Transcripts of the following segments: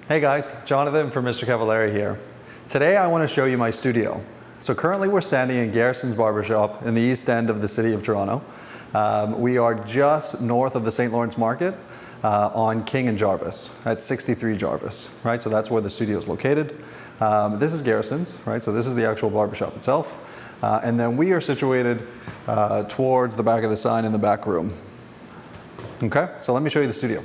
Hey guys, Jonathan from Mr. Cavallari here. Today I want to show you my studio. So currently we're standing in Garrison's Barbershop in the east end of the city of Toronto. We are just north of the St. Lawrence Market on King and Jarvis at 63 Jarvis, right? So that's where the studio is located. This is Garrison's, right? So this is the actual barbershop itself. And then we are situated towards the back of the sign in the back room. Okay, so let me show you the studio.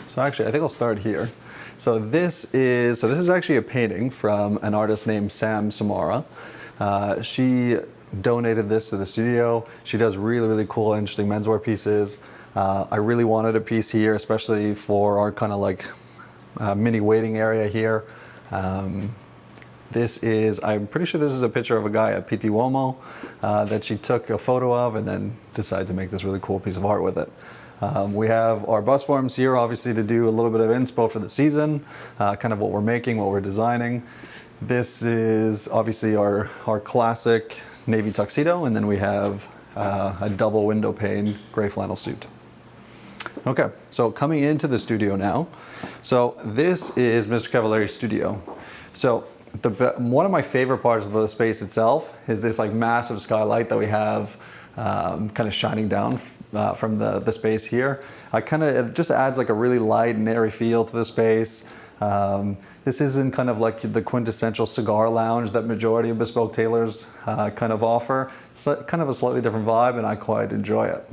So actually, I think I'll start here. So this is actually a painting from an artist named Sam Samara. She donated this to the studio. She does really, really cool, interesting menswear pieces. I really wanted a piece here, especially for our kind of like mini waiting area here. I'm pretty sure this is a picture of a guy at Pitti Uomo that she took a photo of and then decided to make this really cool piece of art with it. We have our bus forms here, obviously, to do a little bit of inspo for the season, kind of what we're making, what we're designing. This is obviously our classic navy tuxedo, and then we have a double window pane gray flannel suit. Okay, so coming into the studio now. So this is Mr. Cavallari's studio. So one of my favorite parts of the space itself is this like massive skylight that we have kind of shining down from the space here. It just adds like a really light and airy feel to the space. This isn't kind of like the quintessential cigar lounge that majority of bespoke tailors kind of offer. It's kind of a slightly different vibe, and I quite enjoy it.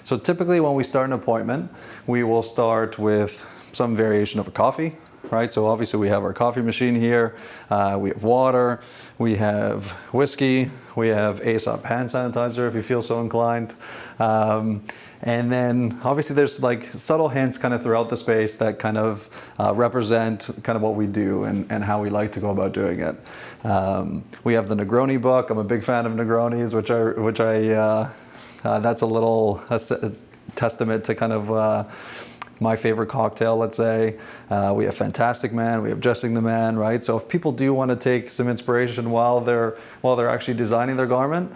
So typically when we start an appointment, we will start with some variation of a coffee, right? So obviously we have our coffee machine here, we have water, we have whiskey, we have Aesop hand sanitizer if you feel so inclined. And then obviously there's like subtle hints kind of throughout the space that kind of represent kind of what we do and how we like to go about doing it. We have the Negroni book. I'm a big fan of Negronis, that's a testament to kind of my favorite cocktail, let's say. We have Fantastic Man, we have Dressing the Man, right? So if people do want to take some inspiration while they're actually designing their garment,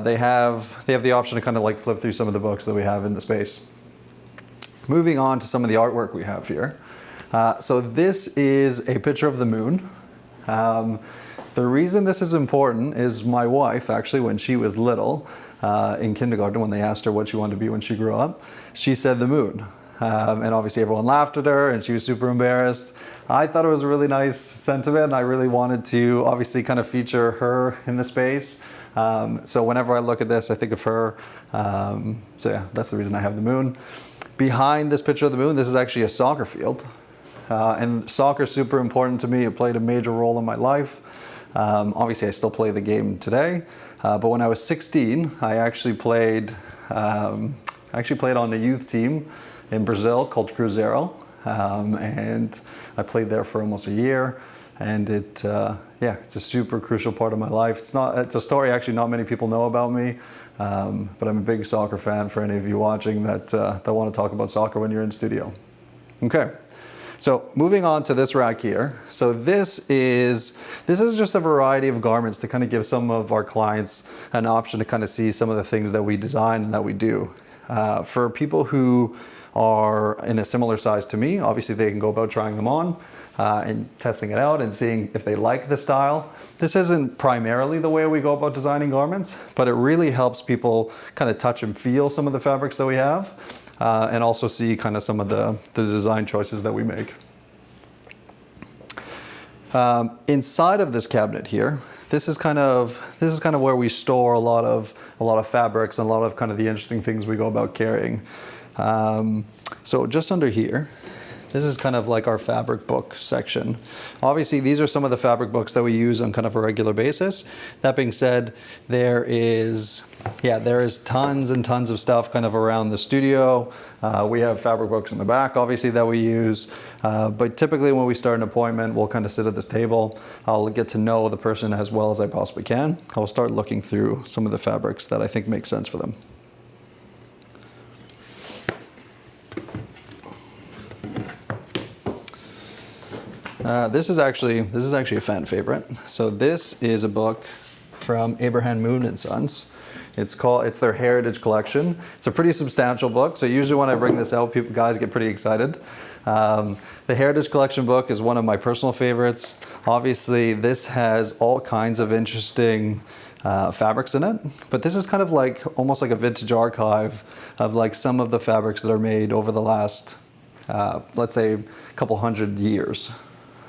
they have the option to kind of like flip through some of the books that we have in the space. Moving on to some of the artwork we have here. So this is a picture of the moon. The reason this is important is my wife, actually, when she was little, in kindergarten, when they asked her what she wanted to be when she grew up, she said the moon. And obviously everyone laughed at her and she was super embarrassed. I thought it was a really nice sentiment, and I really wanted to obviously kind of feature her in the space. So whenever I look at this, I think of her. So yeah, that's the reason I have the moon. Behind this picture of the moon, this is actually a soccer field. And soccer is super important to me. It played a major role in my life. Obviously I still play the game today. But when I was 16, I actually played on a youth team in Brazil called Cruzeiro, and I played there for almost a year, and it's a super crucial part of my life. It's a story actually not many people know about me, but I'm a big soccer fan for any of you watching that want to talk about soccer when you're in studio. Okay, so moving on to this rack here. So this is just a variety of garments to kind of give some of our clients an option to kind of see some of the things that we design and that we do. For people who are in a similar size to me, obviously they can go about trying them on and testing it out and seeing if they like the style. This isn't primarily the way we go about designing garments, but it really helps people kind of touch and feel some of the fabrics that we have and also see kind of some of the design choices that we make. Inside of this cabinet here, this is kind of where we store a lot of fabrics and a lot of kind of the interesting things we go about carrying. So just under here, this is kind of like our fabric book section. Obviously, these are some of the fabric books that we use on kind of a regular basis. That being said, there is tons and tons of stuff kind of around the studio. We have fabric books in the back, obviously, that we use. But typically when we start an appointment, we'll kind of sit at this table. I'll get to know the person as well as I possibly can. I'll start looking through some of the fabrics that I think make sense for them. This is actually a fan favorite. So this is a book from Abraham Moon and Sons. It's their Heritage Collection. It's a pretty substantial book, so usually when I bring this out, guys get pretty excited. The Heritage Collection book is one of my personal favorites. Obviously, this has all kinds of interesting fabrics in it, but this is kind of like almost like a vintage archive of like some of the fabrics that are made over the last, let's say, couple hundred years.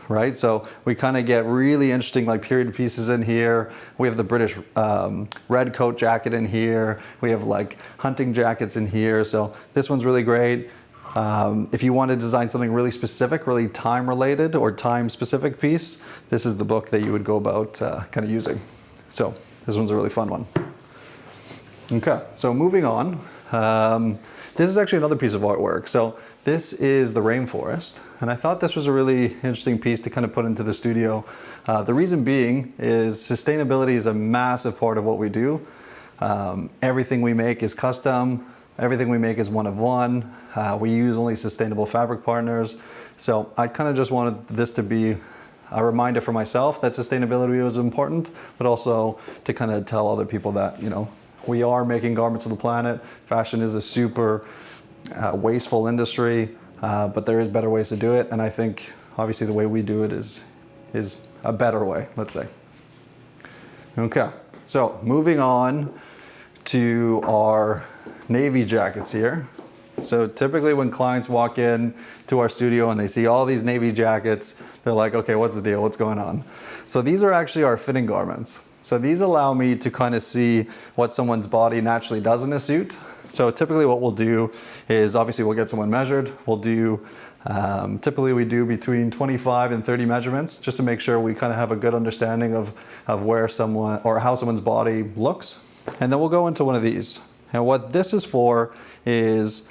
Right, so we kind of get really interesting like period pieces in here. We have the British red coat jacket in here. We have like hunting jackets in here. So this one's really great. If you want to design something really specific, really time related or time specific piece, this is the book that you would go about kind of using. So this one's a really fun one. Okay, so moving on. This is actually another piece of artwork. So this is the rainforest, and I thought this was a really interesting piece to kind of put into the studio. The reason being is sustainability is a massive part of what we do. Everything we make is custom. Everything we make is one of one. We use only sustainable fabric partners. So I kind of just wanted this to be a reminder for myself that sustainability was important, but also to kind of tell other people that, you know, we are making garments for the planet. Fashion is a super wasteful industry, but there is better ways to do it. And I think obviously the way we do it is a better way, let's say. Okay, so moving on to our navy jackets here. So typically when clients walk in to our studio and they see all these navy jackets, they're like, okay, what's the deal? What's going on? So these are actually our fitting garments. So these allow me to kind of see what someone's body naturally does in a suit. So typically what we'll do is obviously we'll get someone measured. We'll do, typically we do between 25 and 30 measurements just to make sure we kind of have a good understanding of where someone or how someone's body looks. And then we'll go into one of these. And what this is for is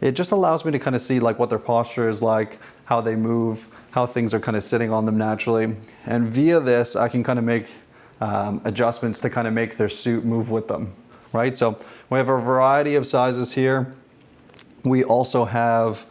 it just allows me to kind of see like what their posture is like, how they move, how things are kind of sitting on them naturally. And via this, I can kind of make adjustments to kind of make their suit move with them, right? So we have a variety of sizes here. We also have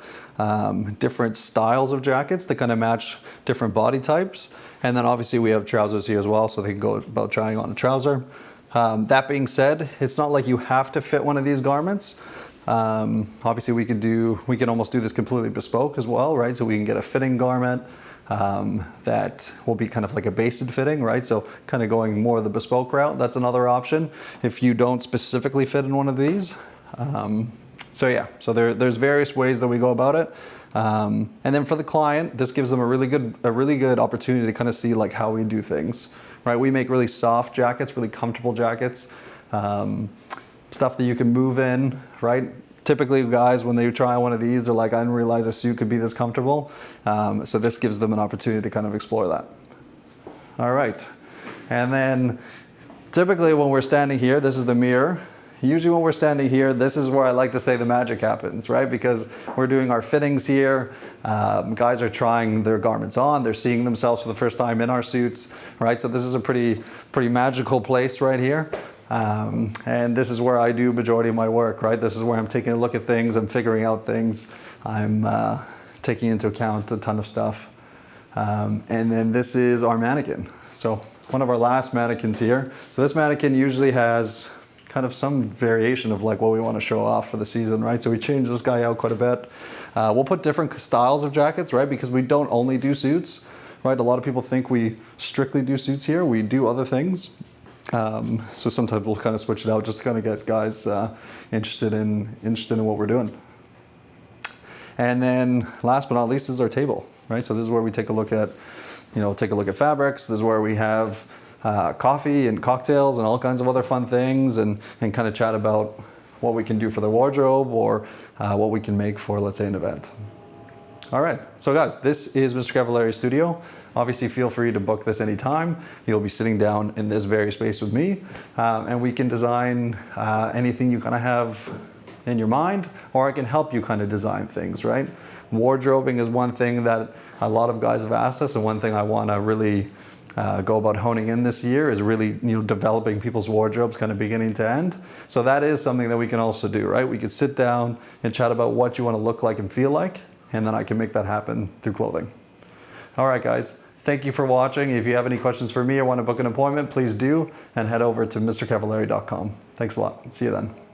different styles of jackets to kind of match different body types. And then obviously we have trousers here as well, so they can go about trying on a trouser. That being said, it's not like you have to fit one of these garments. Obviously we can almost do this completely bespoke as well, right? So we can get a fitting garment that will be kind of like a basted fitting, right? So kind of going more of the bespoke route. That's another option if you don't specifically fit in one of these. So yeah, so there's various ways that we go about it. And then for the client, this gives them a really good opportunity to kind of see like how we do things, right? We make really soft jackets, really comfortable jackets, stuff that you can move in, right? Typically guys, when they try one of these, they're like, I didn't realize a suit could be this comfortable. So this gives them an opportunity to kind of explore that. All right. And then typically when we're standing here, this is the mirror. Usually when we're standing here, this is where I like to say the magic happens, right? Because we're doing our fittings here. Guys are trying their garments on. They're seeing themselves for the first time in our suits, right? So this is a pretty magical place right here. And this is where I do majority of my work, right? This is where I'm taking a look at things. I'm figuring out things. I'm taking into account a ton of stuff. And then this is our mannequin. So one of our last mannequins here. So this mannequin usually has kind of some variation of like what we want to show off for the season, right? So we change this guy out quite a bit. We'll put different styles of jackets, right? Because we don't only do suits, right? A lot of people think we strictly do suits here. We do other things. So sometimes we'll kind of switch it out just to kind of get guys interested in what we're doing. And then last but not least is our table, right? So this is where we take a look at, fabrics. This is where we have coffee and cocktails and all kinds of other fun things and kind of chat about what we can do for the wardrobe or what we can make for, let's say, an event. All right, so guys, this is Mr. Cavallari's studio. Obviously, feel free to book this anytime. You'll be sitting down in this very space with me, and we can design anything you kind of have in your mind, or I can help you kind of design things, right? Wardrobing is one thing that a lot of guys have asked us, and one thing I want to really go about honing in this year is really developing people's wardrobes kind of beginning to end. So that is something that we can also do, right? We could sit down and chat about what you want to look like and feel like, and then I can make that happen through clothing. All right, guys. Thank you for watching. If you have any questions for me or want to book an appointment, please do, and head over to mrcavallari.com. Thanks a lot. See you then.